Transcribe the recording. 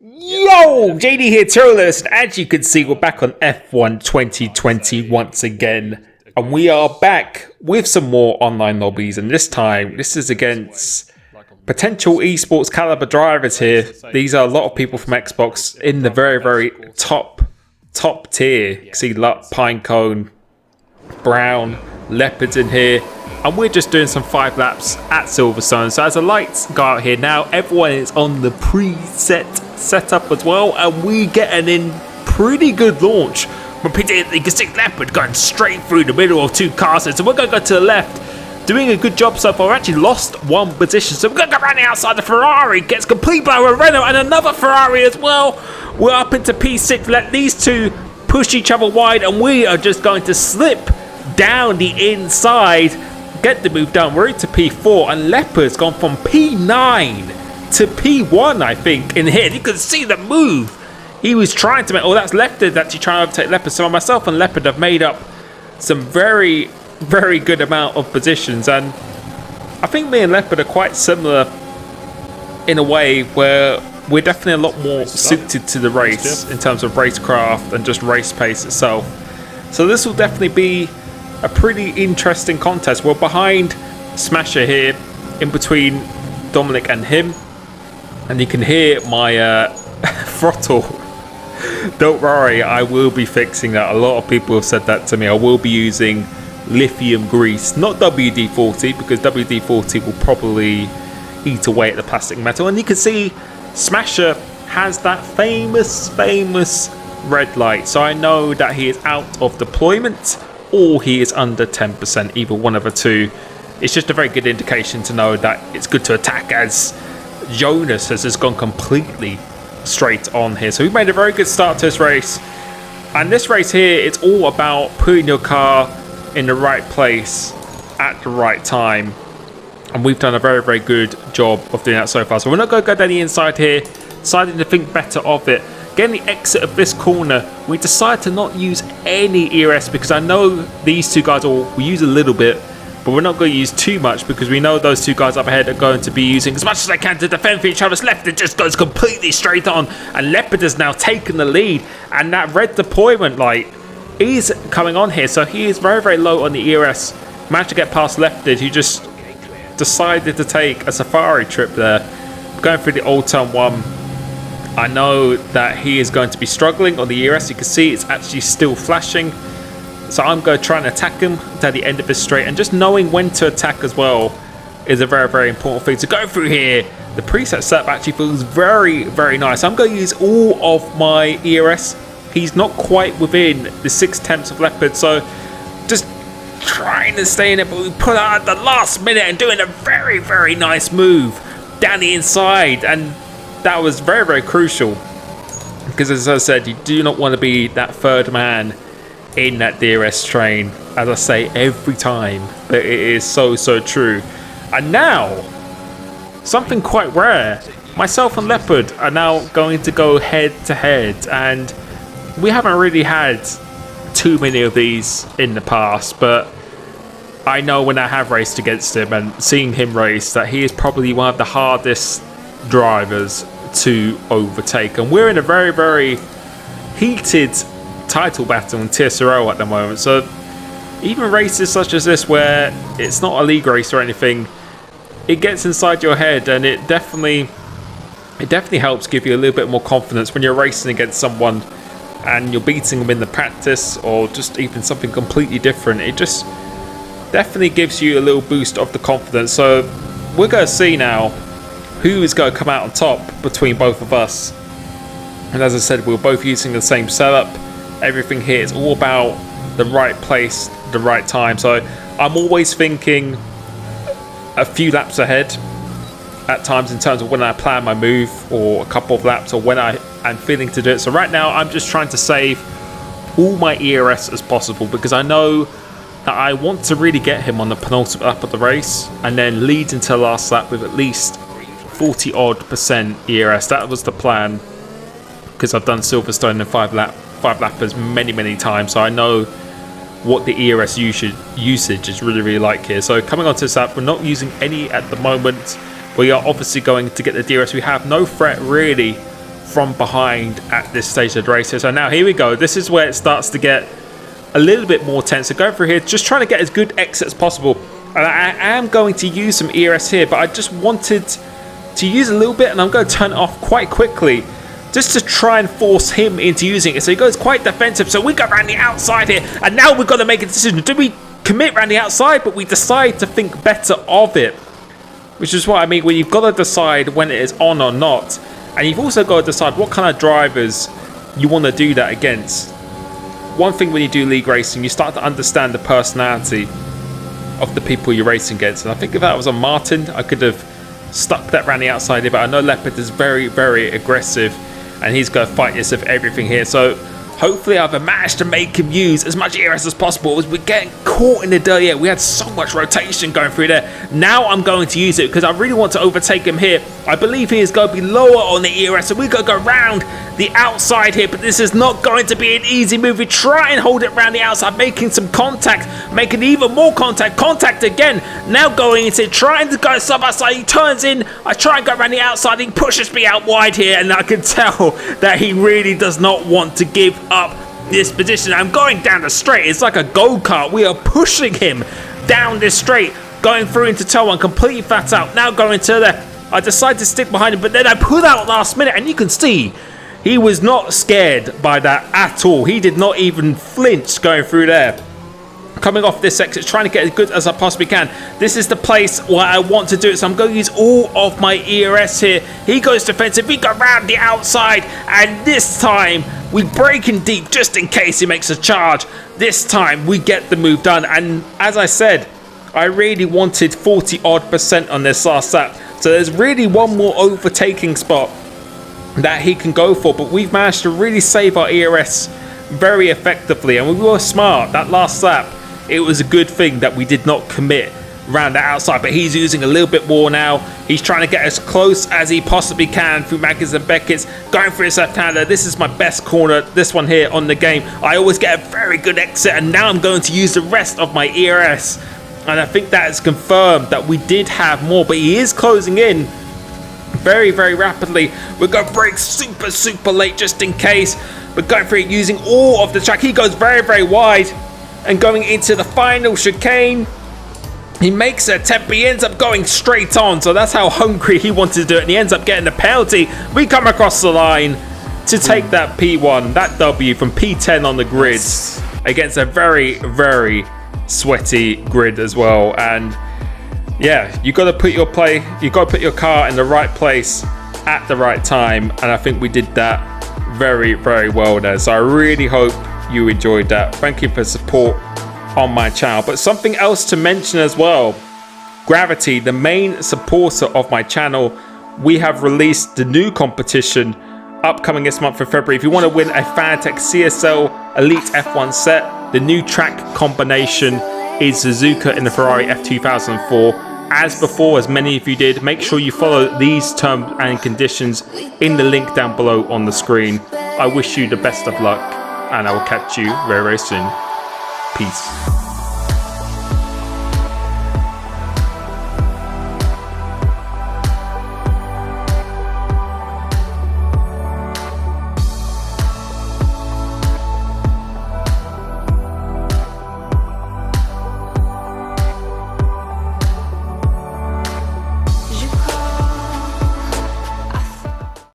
Yo, JD here, Turles, and as you can see, we're back on F1 2020 once again, and we are back with some more online lobbies, and this time, this is against potential esports caliber drivers here. These are a lot of people from Xbox in the very top tier. You can see Luck, Pinecone, Brown, Leopards in here, and we're just doing some 5 laps at Silverstone. So as the lights go out here now, everyone is on the preset setup as well, and we get an in pretty good launch. But you can see Leopard going straight through the middle of 2 cars, so we're going to go to the left, doing a good job so far. We actually lost 1 position, so we're going to go running outside the Ferrari, gets complete by a Renault and another Ferrari as well. We're up into P6, let these 2 push each other wide, and we are just going to slip down the inside, get the move done. We're into P4, and Leopard's gone from P9 to P1, I think, in here. You can see the move. He was trying to make... Oh, that's Leopard actually trying to overtake Leopard. So myself and Leopard have made up some very good amount of positions. And I think me and Leopard are quite similar in a way where we're definitely a lot more suited to the race in terms of racecraft and just race pace itself. So this will definitely be a pretty interesting contest. We're behind Smasher here, in between Dominic and him. And you can hear my throttle. Don't worry, I will be fixing that. A lot of people have said that to me. I will be using lithium grease, not WD-40, because WD-40 will probably eat away at the plastic metal. And you can see Smasher has that famous red light. So I know that he is out of deployment or he is under 10%, either one of the two. It's just a very good indication to know that it's good to attack, as Jonas has just gone completely straight on here. So we've made a very good start to this race. And this race here, it's all about putting your car in the right place at the right time. And we've done a very good job of doing that so far. So we're not going to go down the inside here, deciding to think better of it. Getting the exit of this corner, we decided to not use any ERS because I know these 2 guys will use a little bit, but we're not going to use too much because we know those 2 guys up ahead are going to be using as much as they can to defend for each other's left. It just goes completely straight on, and Leopard has now taken the lead, and that red deployment light is coming on here, so he is very low on the ERS. Managed to get past Leopard, who just decided to take a safari trip there, going through the old turn 1. I know that he is going to be struggling on the ERS. You can see it's actually still flashing. So I'm going to try and attack him to the end of this straight. And just knowing when to attack as well is a very important thing to go through here. The preset setup actually feels very nice. I'm going to use all of my ERS. He's not quite within the 6/10 of Leopard. So just trying to stay in it. But we put out at the last minute and doing a very nice move down the inside. And that was very crucial, because as I said, you do not want to be that third man in that DRS train, as I say every time, but it is so true. And now, something quite rare, myself and Leopard are now going to go head to head, and we haven't really had too many of these in the past, but I know when I have raced against him and seeing him race that he is probably one of the hardest drivers to overtake, and we're in a very heated title battle in TSRL at the moment. So even races such as this, where it's not a league race or anything, it gets inside your head, and it definitely helps give you a little bit more confidence when you're racing against someone and you're beating them in the practice, or just even something completely different. It just definitely gives you a little boost of the confidence. So we're going to see now who is going to come out on top between both of us. And as I said, we're both using the same setup. Everything here is all about the right place, the right time. So I'm always thinking a few laps ahead at times in terms of when I plan my move, or a couple of laps, or when I'm feeling to do it. So right now I'm just trying to save all my ERS as possible, because I know that I want to really get him on the penultimate lap of the race and then lead into the last lap with at least 40% ERS. That was the plan, because I've done Silverstone and 5 lappers many times, so I know what the ERS usage is really like here. So coming onto this lap, we're not using any at the moment. We are obviously going to get the DRS. We have no threat really from behind at this stage of the race. So now here we go. This is where it starts to get a little bit more tense. So going through here, just trying to get as good exit as possible. And I am going to use some ERS here, but I just wanted to use a little bit, and I'm going to turn it off quite quickly just to try and force him into using it. So he goes quite defensive. So we go around the outside here, and now we've got to make a decision. Do we commit around the outside? But we decide to think better of it, which is what I mean, where you've got to decide when it is on or not. And you've also got to decide what kind of drivers you want to do that against. One thing when you do league racing, you start to understand the personality of the people you're racing against. And I think if that was a Martin, I could have stuck that around the outside here, but I know Leopard is very, very aggressive, and he's going to fight this with everything here. So hopefully I've managed to make him use as much ERS as possible. As we're getting caught in the dirt here, we had so much rotation going through there. Now I'm going to use it because I really want to overtake him here. I believe he is going to be lower on the ERS, so we're going to go around the outside here, but this is not going to be an easy move. We try and hold it around the outside, making some contact, making even more contact again. Now going into trying to go side by side. He turns in, I try and go around the outside, he pushes me out wide here, and I can tell that he really does not want to give up this position. I'm going down the straight. It's like a go-kart. We are pushing him down this straight, going through into toe one, completely flat out. Now going to there. I decide to stick behind him, but then I pull out last minute, and you can see he was not scared by that at all. He did not even flinch going through there. Coming off this exit, trying to get as good as I possibly can. This is the place where I want to do it, so I'm going to use all of my ERS here. He goes defensive, we go around the outside, and this time we break in deep just in case he makes a charge. This time we get the move done, and as I said, I really wanted 40% on this last lap. So there's really one more overtaking spot that he can go for, but we've managed to really save our ERS very effectively, and we were smart that last lap. It was a good thing that we did not commit around the outside, but he's using a little bit more now. He's trying to get as close as he possibly can through Maggins and Beckett's, going for his left-hander. This is my best corner, this one here on the game. I always get a very good exit, and now I'm going to use the rest of my ERS, and I think that is confirmed that we did have more, but he is closing in very, very rapidly. We're going to brake super late just in case. We're going for it using all of the track. He goes very, very wide, and going into the final chicane, he makes an attempt, but he ends up going straight on. So that's how hungry he wanted to do it, and he ends up getting the penalty. We come across the line to take that P1, that W from P10 on the grid against a very, very sweaty grid as well. And yeah, you got to put your car in the right place at the right time, and I think we did that very, very well there. So I really hope you enjoyed that. Thank you for support on my channel. But something else to mention as well, Gravity, the main supporter of my channel, we have released the new competition upcoming this month for February. If you want to win a Fanatec CSL Elite F1 set, the new track combination is Suzuka in the Ferrari F2004. As before, as many of you did, make sure you follow these terms and conditions in the link down below on the screen. I wish you the best of luck, and I will catch you very, very soon. Peace.